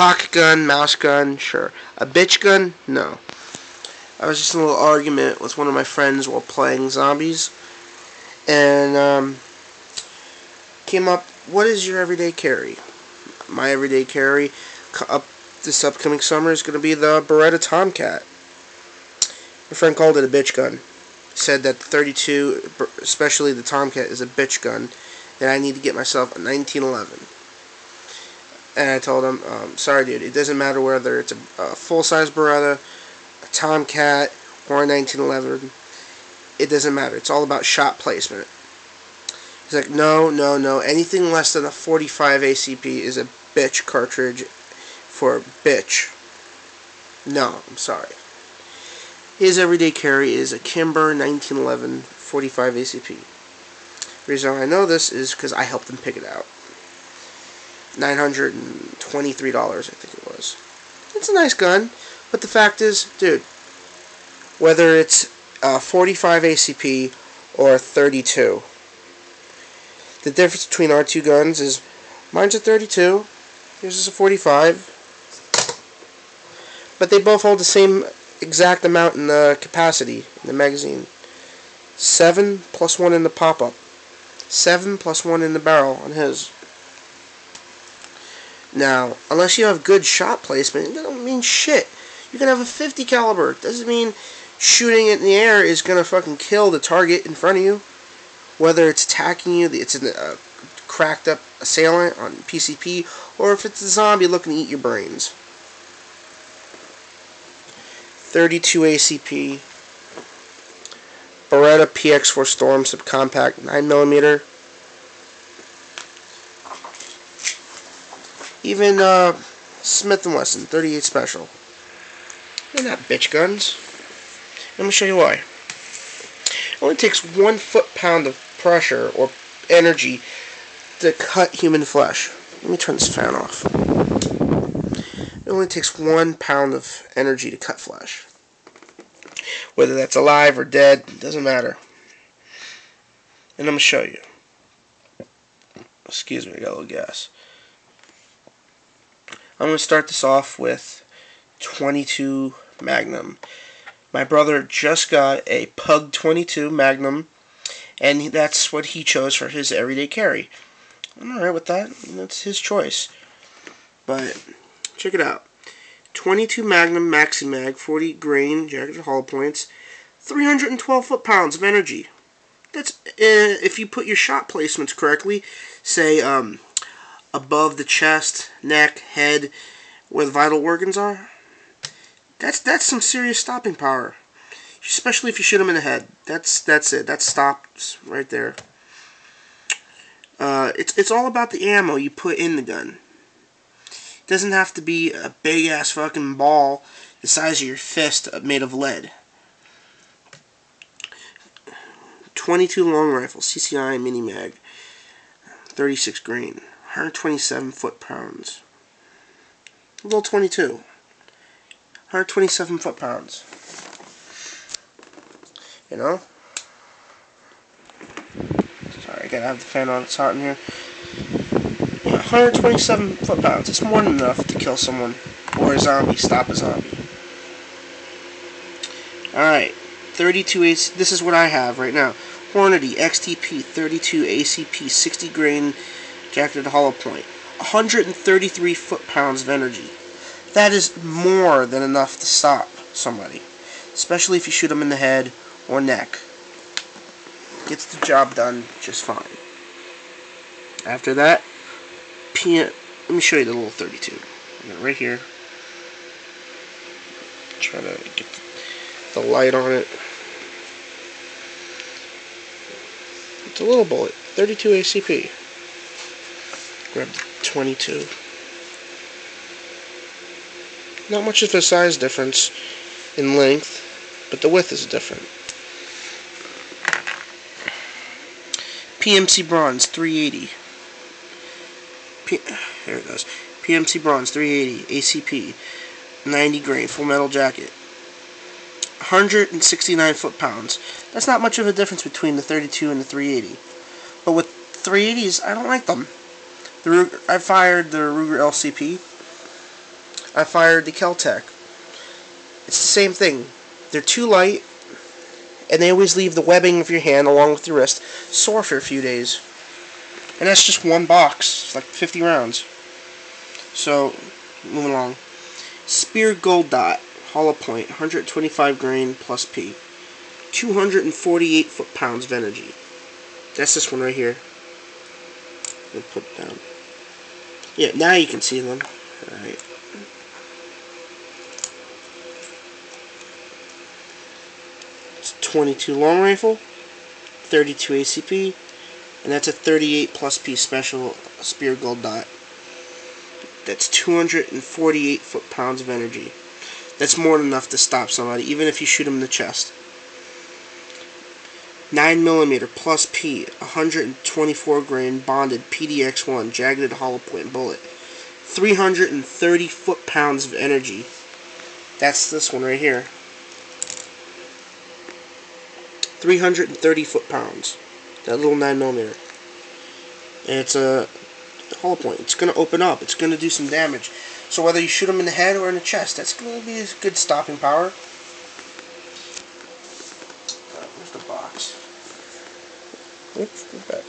pocket gun, mouse gun, sure. A bitch gun? No. I was just in a little argument with one of my friends while playing zombies, and came up, what is your everyday carry? My everyday carry this upcoming summer is going to be the Beretta Tomcat. My friend called it a bitch gun. Said that the 32, especially the Tomcat, is a bitch gun, that I need to get myself a 1911. And I told him, sorry dude, it doesn't matter whether it's a full-size Beretta, a Tomcat, or a 1911. It doesn't matter. It's all about shot placement. He's like, no, anything less than a 45 ACP is a bitch cartridge for a bitch. No, I'm sorry. His everyday carry is a Kimber 1911 45 ACP. The reason I know this is because I helped him pick it out. $923, I think it was. It's a nice gun, but the fact is, dude, whether it's a 45 ACP or a 32, the difference between our two guns is mine's a 32, yours is a 45, but they both hold the same exact amount in the capacity in the magazine. 7 plus 1 in the pop-up. 7 plus 1 in the barrel on his. Now, unless you have good shot placement, it doesn't mean shit. You can have a 50 caliber. It doesn't mean shooting it in the air is gonna fucking kill the target in front of you. Whether it's attacking you, it's a cracked up assailant on PCP, or if it's a zombie looking to eat your brains. 32 ACP, Beretta PX4 Storm subcompact 9mm. Even Smith & Wesson 38 Special. They're not bitch guns. Let me show you why. It only takes 1 foot-pound of pressure or energy to cut human flesh. Let me turn this fan off. It only takes 1 pound of energy to cut flesh. Whether that's alive or dead, doesn't matter. And I'm going to show you. Excuse me, I got a little gas. I'm going to start this off with 22 Magnum. My brother just got a Pug 22 Magnum, and that's what he chose for his everyday carry. I'm alright with that. That's his choice. But check it out. 22 Magnum Maxi-Mag, 40 grain, jacketed hollow points, 312 foot-pounds of energy. That's if you put your shot placements correctly, say above the chest, neck, head, where the vital organs are. That's some serious stopping power, especially if you shoot them in the head. That's it. That stops right there. It's all about the ammo you put in the gun. It doesn't have to be a big ass fucking ball the size of your fist made of lead. 22 long rifle, CCI mini mag, 36 grain, 127 foot-pounds. A little 22. 127 foot-pounds. You know? Sorry, I gotta have the fan on, it's hot in here. 127 foot-pounds. It's more than enough to kill someone. Or a zombie, stop a zombie. Alright, 32 AC. This is what I have right now. Hornady XTP 32 ACP 60 grain jacketed hollow point. 133 foot-pounds of energy. That is more than enough to stop somebody, especially if you shoot them in the head or neck. Gets the job done just fine. After that, let me show you the little 32. I got it right here. Try to get the light on it. It's a little bullet, 32 ACP. Grab the 22. Not much of a size difference in length, but the width is different. PMC Bronze 380. There it goes. PMC Bronze 380 ACP 90 grain full metal jacket. 169 foot-pounds. That's not much of a difference between the 32 and the 380. But with 380s, I don't like them. I fired the Ruger LCP. I fired the Kel-Tec. It's the same thing. They're too light, and they always leave the webbing of your hand along with your wrist sore for a few days. And that's just one box. It's like 50 rounds. So, moving along. Speer Gold Dot, hollow point, 125 grain plus P. 248 foot-pounds of energy. That's this one right here. I'll put it down. Yeah, now you can see them. Alright. It's a 22 long rifle, 32 ACP, and that's a 38 plus P special Speer Gold Dot. That's 248 foot-pounds of energy. That's more than enough to stop somebody, even if you shoot them in the chest. 9mm plus P, 124 grain Bonded PDX1 jagged hollow point bullet. 330 foot-pounds of energy. That's this one right here. 330 foot-pounds. That little 9mm. And it's a hollow point. It's going to open up. It's going to do some damage. So whether you shoot them in the head or in the chest, that's going to be a good stopping power. Where's the box? Oops, back.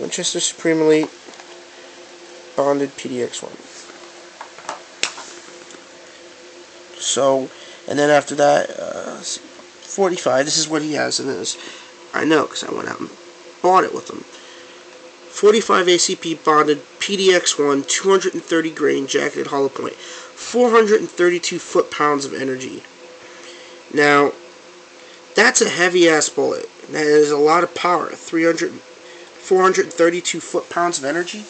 Winchester Supreme Elite Bonded PDX1. So, and then after that, 45. This is what he has in his. I know, because I went out and bought it with him. 45 ACP Bonded PDX1, 230 grain jacketed hollow point, 432 foot-pounds of energy. Now, that's a heavy-ass bullet. That is a lot of power. 432 foot-pounds of energy.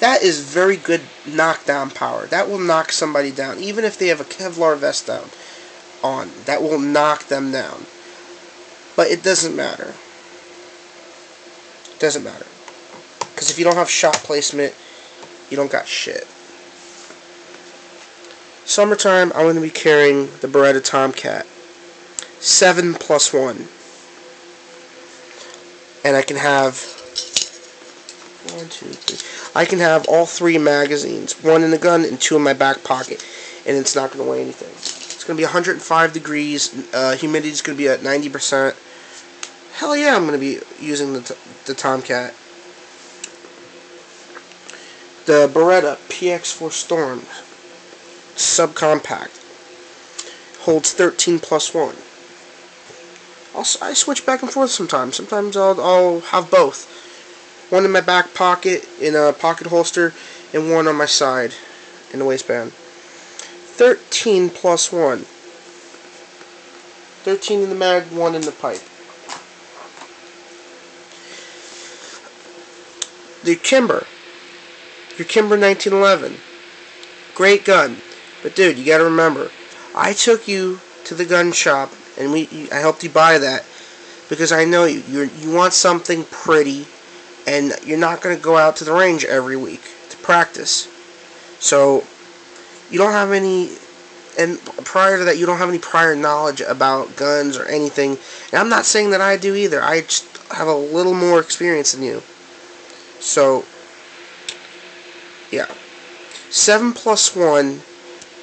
That is very good knockdown power. That will knock somebody down, even if they have a Kevlar vest down on. That will knock them down. But it doesn't matter. It doesn't matter. Because if you don't have shot placement, you don't got shit. Summertime, I'm going to be carrying the Beretta Tomcat 7+1. And I can have 1, 2, 3. I can have all 3 magazines, 1 in the gun and 2 in my back pocket, and it's not going to weigh anything. It's going to be 105 degrees. Humidity is going to be at 90%. Hell yeah, I'm going to be using the Tomcat. The Beretta PX4 Storm subcompact holds 13+1. I switch back and forth sometimes. Sometimes I'll have both. One in my back pocket in a pocket holster, and one on my side in the waistband. 13+1. 13 in the mag, 1 in the pipe. The Kimber. Your Kimber 1911. Great gun. But dude, you gotta remember, I took you to the gun shop and I helped you buy that because I know you want something pretty, and you're not gonna go out to the range every week to practice. So you don't have any, and prior to that you don't have any prior knowledge about guns or anything. And I'm not saying that I do either. I just have a little more experience than you. So yeah, 7+1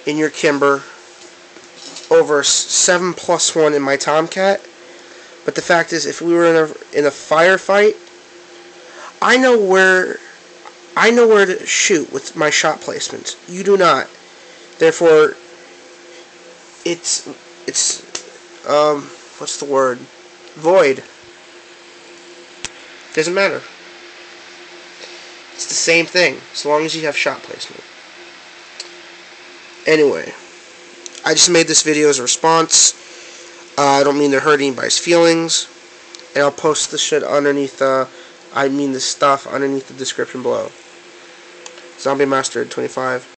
in your Kimber over 7+1 in my Tomcat. But the fact is, if we were in a firefight, I know where to shoot with my shot placements. You do not. Therefore, it's what's the word? Void. Doesn't matter. It's the same thing, as long as you have shot placement. Anyway, I just made this video as a response. I don't mean to hurt anybody's feelings. And I'll post the shit underneath, the stuff underneath the description below. Zombie Master 25.